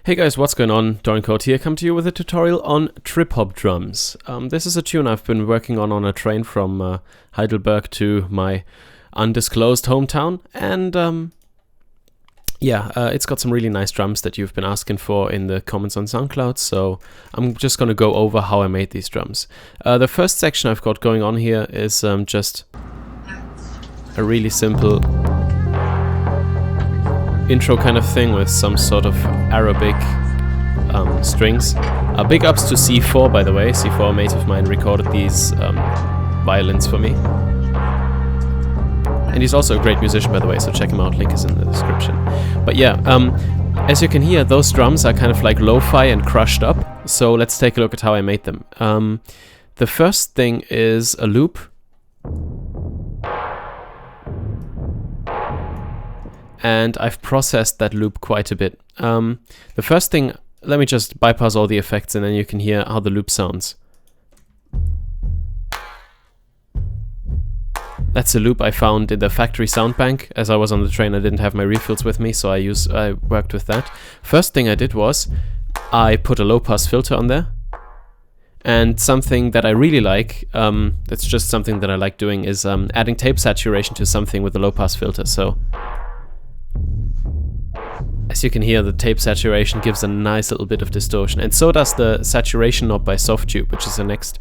Hey guys, what's going on? Doran Code here, come to you with a tutorial on trip-hop drums. This is a tune I've been working on a train from Heidelberg to my undisclosed hometown, and it's got some really nice drums that you've been asking for in the comments on SoundCloud, so I'm just going to go over how I made these drums. The first section I've got going on here is just a really simple intro kind of thing with some sort of Arabic strings. Big ups to C4, by the way. C4, a mate of mine, recorded these violins for me. And he's also a great musician, by the way, so check him out, link is in the description. But yeah, as you can hear, those drums are kind of like lo-fi and crushed up, so let's take a look at how I made them. The first thing is a loop. And I've processed that loop quite a bit. The first thing, let me just bypass all the effects and then you can hear how the loop sounds. That's a loop I found in the factory sound bank. As I was on the train, I didn't have my refills with me, so I worked with that. First thing I did was I put a low-pass filter on there. And something that I really like, that's just something that I like doing, is adding tape saturation to something with a low-pass filter. So as you can hear, the tape saturation gives a nice little bit of distortion, and so does the saturation knob by Softtube, which is the next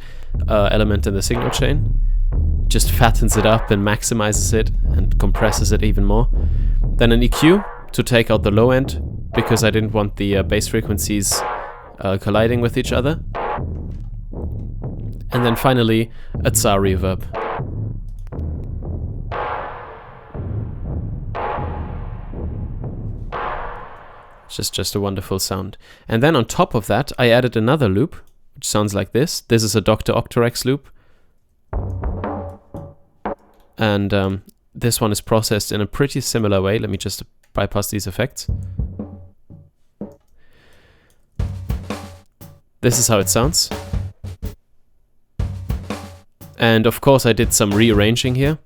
element in the signal chain. Just fattens it up and maximizes it and compresses it even more. Then an EQ to take out the low end, because I didn't want the bass frequencies colliding with each other. And then finally a Tsar reverb. Just a wonderful sound. And then on top of that, I added another loop, which sounds like this. This is a Dr. Octarex loop. And this one is processed in a pretty similar way. Let me just bypass these effects. This is how it sounds. And of course I did some rearranging here.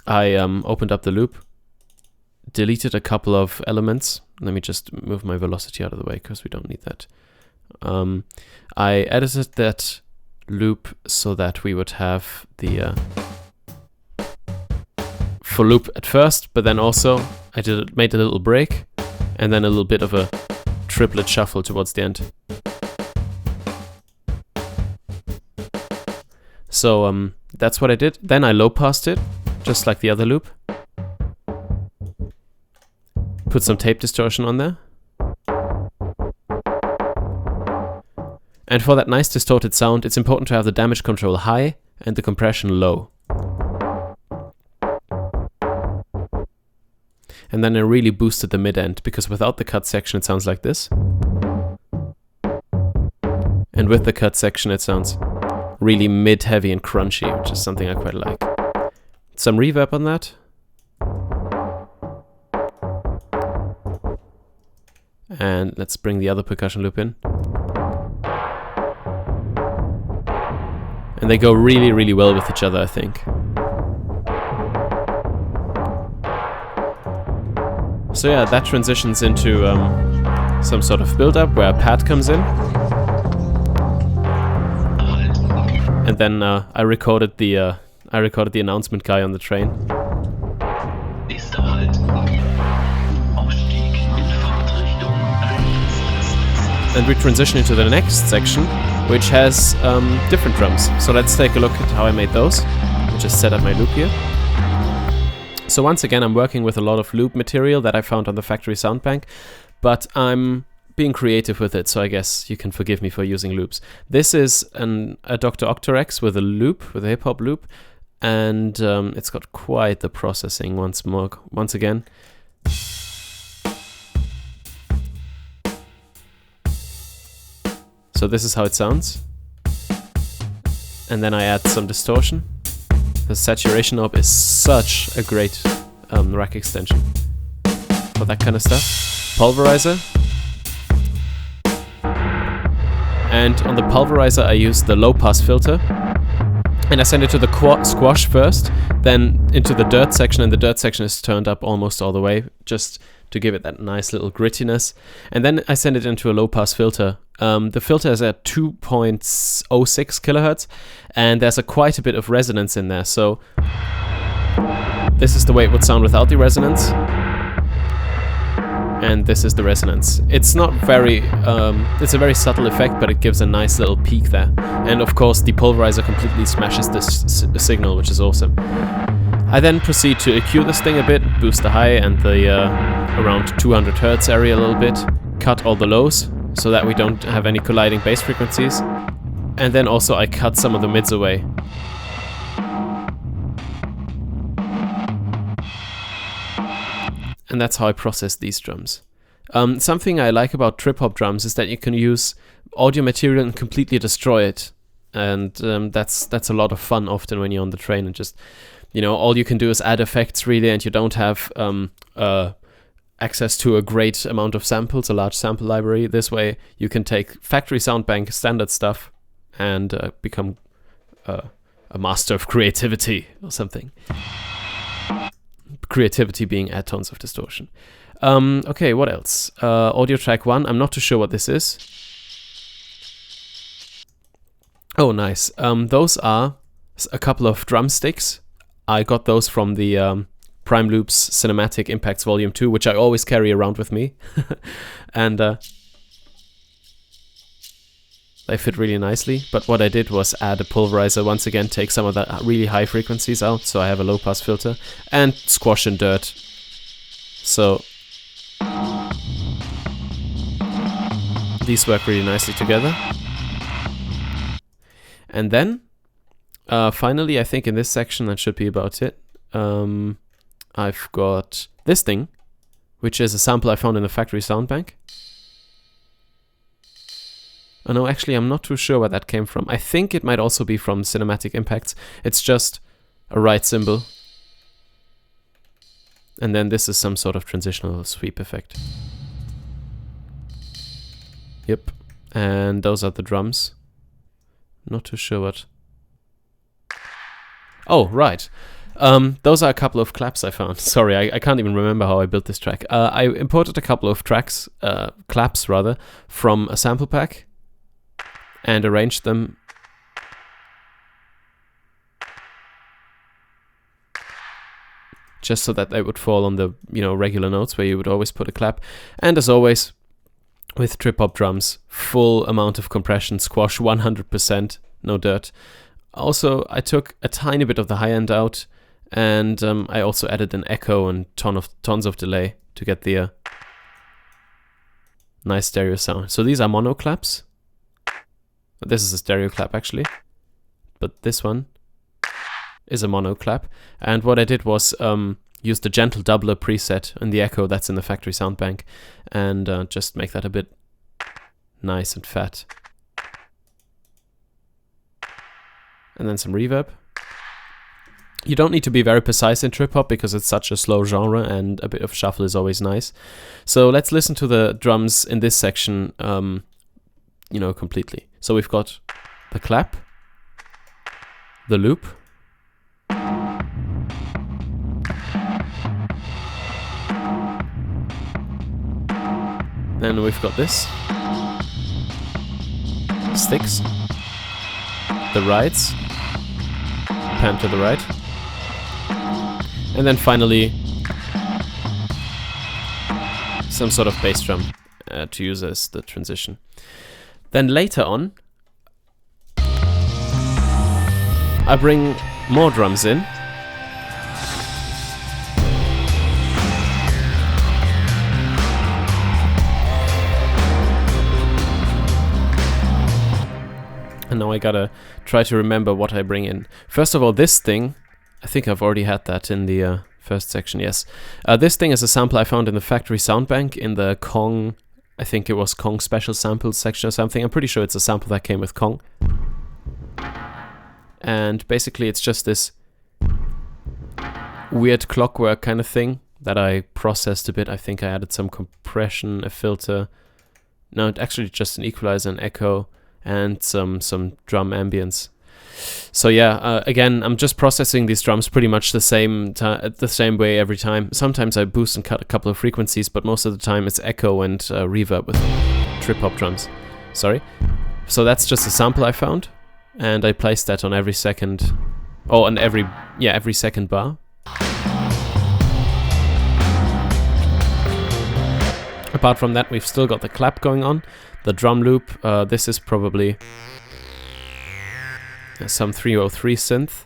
I opened up the loop, deleted a couple of elements. Let me just move my velocity out of the way because we don't need that. I edited that loop so that we would have the full loop at first, but then also I made a little break and then a little bit of a triplet shuffle towards the end. So that's what I did. Then I low passed it, just like the other loop. Put some tape distortion on there. And for that nice distorted sound, it's important to have the damage control high and the compression low. And then I really boosted the mid end, because without the cut section it sounds like this. And with the cut section it sounds really mid-heavy and crunchy, which is something I quite like. Some reverb on that. And let's bring the other percussion loop in. And they go really, really well with each other, I think. So yeah, that transitions into some sort of build-up where a pad comes in. And then I recorded the announcement guy on the train. And we transition into the next section, which has different drums. So let's take a look at how I made those. I'll just set up my loop here. So once again, I'm working with a lot of loop material that I found on the factory sound bank, but I'm being creative with it, so I guess you can forgive me for using loops. This is a Dr. Octarex with a loop, with a hip-hop loop, and it's got quite the processing once again. So this is how it sounds. And then I add some distortion. The saturation knob is such a great rack extension for that kind of stuff. Pulverizer. And on the pulverizer I use the low pass filter. And I send it to the squash first, then into the dirt section, and the dirt section is turned up almost all the way, just to give it that nice little grittiness. And then I send it into a low-pass filter. The filter is at 2.06 kilohertz, and there's quite a bit of resonance in there. So this is the way it would sound without the resonance. And this is the resonance. It's not very, it's a very subtle effect, but it gives a nice little peak there. And of course, the pulverizer completely smashes this signal, which is awesome. I then proceed to EQ this thing a bit, boost the high and the around 200 Hertz area a little bit, cut all the lows so that we don't have any colliding bass frequencies. And then also I cut some of the mids away. And that's how I process these drums. Something I like about trip-hop drums is that you can use audio material and completely destroy it. And that's a lot of fun often when you're on the train and just, you know, all you can do is add effects really, and you don't have access to a great amount of samples, a large sample library. This way you can take factory sound bank standard stuff and become a master of creativity or something. Creativity being add tons of distortion. Okay, what else? Audio track 1. I'm not too sure what this is. Oh, nice. Those are a couple of drumsticks. I got those from the Prime Loops Cinematic Impacts Volume 2, which I always carry around with me. And they fit really nicely. But what I did was add a pulverizer, once again take some of the really high frequencies out, so I have a low pass filter, and squash and dirt. So these work really nicely together. And then finally, I think in this section that should be about it. I've got this thing, which is a sample I found in the factory sound bank. Oh no, actually I'm not too sure where that came from. I think it might also be from Cinematic Impacts. It's just a right cymbal. And then this is some sort of transitional sweep effect. Yep. And those are the drums. Not too sure what... Oh, right. Those are a couple of claps I found. Sorry, I can't even remember how I built this track. I imported a couple of tracks, claps rather, from a sample pack and arranged them just so that they would fall on the, you know, regular notes where you would always put a clap. And as always, with trip-hop drums, full amount of compression, squash 100%, no dirt. Also, I took a tiny bit of the high end out, and I also added an echo and tons of delay to get the nice stereo sound. So these are mono claps. This is a stereo clap actually, but this one is a mono clap. And what I did was use the gentle doubler preset in the echo that's in the factory sound bank, and just make that a bit nice and fat. And then some reverb. You don't need to be very precise in trip-hop because it's such a slow genre, and a bit of shuffle is always nice. So let's listen to the drums in this section, you know, completely. So we've got the clap, the loop, then we've got this, sticks, the rides, pan to the right, and then finally some sort of bass drum to use as the transition. Then later on, I bring more drums in. And now I gotta try to remember what I bring in. First of all, this thing, I think I've already had that in the first section, yes. This thing is a sample I found in the factory sound bank in the Kong, I think it was Kong special samples section or something. I'm pretty sure it's a sample that came with Kong. And basically it's just this weird clockwork kind of thing that I processed a bit. I think I added some compression, a filter. No, actually just an equalizer, an echo, and some drum ambience. So yeah, again, I'm just processing these drums pretty much the same way every time. Sometimes I boost and cut a couple of frequencies, but most of the time it's echo and reverb with trip-hop drums. Sorry. So that's just a sample I found, and I placed that on every second, on every second bar. Apart from that, we've still got the clap going on, the drum loop. This is probably some 303 synth.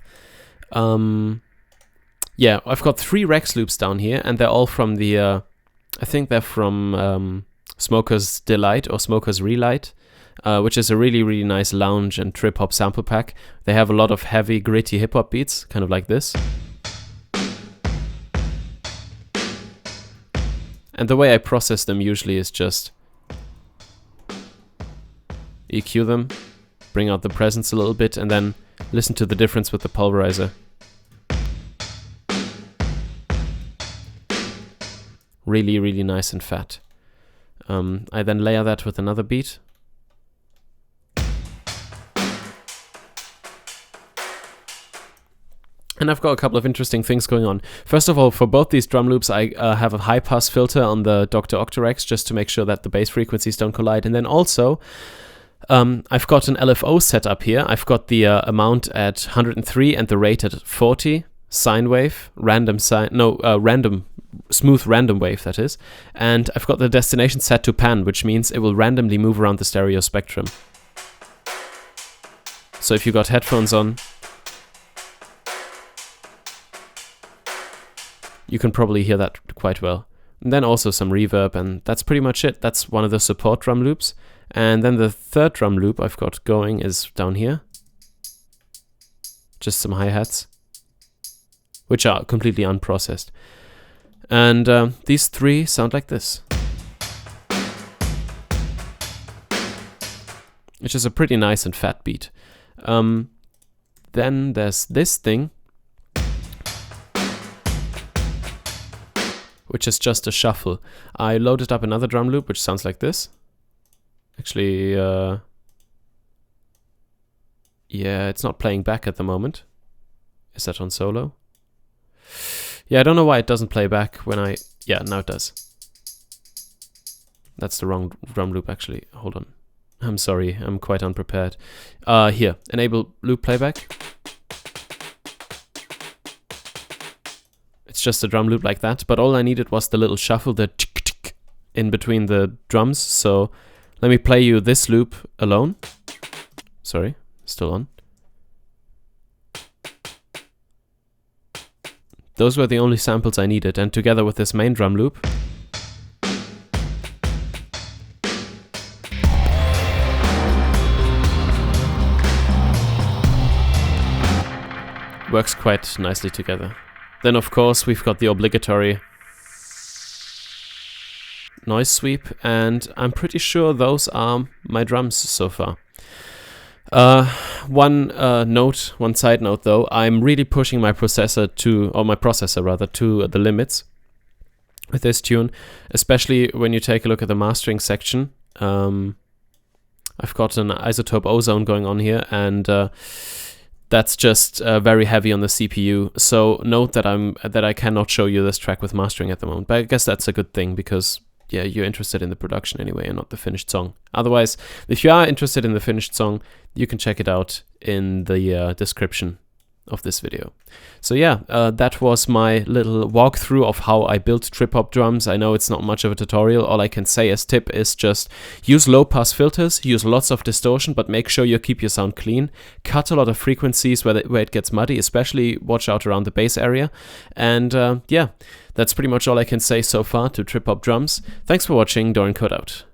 Yeah, I've got 3 Rex loops down here, and they're all from the, I think they're from Smoker's Delight or Smoker's Relight, which is a really, really nice lounge and trip-hop sample pack. They have a lot of heavy, gritty hip-hop beats, kind of like this. And the way I process them usually is just EQ them, bring out the presence a little bit, and then listen to the difference with the pulverizer. Really, really nice and fat. I then layer that with another beat. And I've got a couple of interesting things going on. First of all, for both these drum loops, I have a high-pass filter on the Dr. Octarex just to make sure that the bass frequencies don't collide. And then also, I've got an LFO set up here. I've got the amount at 103 and the rate at 40, sine wave, smooth random wave, that is. And I've got the destination set to pan, which means it will randomly move around the stereo spectrum. So if you got headphones on, you can probably hear that quite well. And then also some reverb, and that's pretty much it. That's one of the support drum loops. And then the third drum loop I've got going is down here. Just some hi-hats, which are completely unprocessed. And these 3 sound like this, which is a pretty nice and fat beat. Then there's this thing, which is just a shuffle. I loaded up another drum loop, which sounds like this. Actually, yeah, it's not playing back at the moment. Is that on solo? Yeah, I don't know why it doesn't play back when I... Yeah, now it does. That's the wrong drum loop, actually. Hold on. I'm sorry, I'm quite unprepared. Here, enable loop playback. It's just a drum loop like that, but all I needed was the little shuffle, the tick-tick in between the drums. So let me play you this loop alone. Sorry, still on. Those were the only samples I needed, and together with this main drum loop, works quite nicely together. Then of course we've got the obligatory noise sweep, and I'm pretty sure those are my drums so far. One side note though, I'm really pushing my processor to the limits with this tune, especially when you take a look at the mastering section. I've got an isotope ozone going on here, and that's just very heavy on the CPU. So note that I cannot show you this track with mastering at the moment. But I guess that's a good thing, because yeah, you're interested in the production anyway and not the finished song. Otherwise, if you are interested in the finished song, you can check it out in the description of this video. So yeah, that was my little walkthrough of how I built trip-hop drums. I know it's not much of a tutorial. All I can say as tip is just use low-pass filters, use lots of distortion, but make sure you keep your sound clean. Cut a lot of frequencies where it gets muddy, especially watch out around the bass area. And yeah, that's pretty much all I can say so far to trip-hop drums. Thanks for watching, Doran Code out.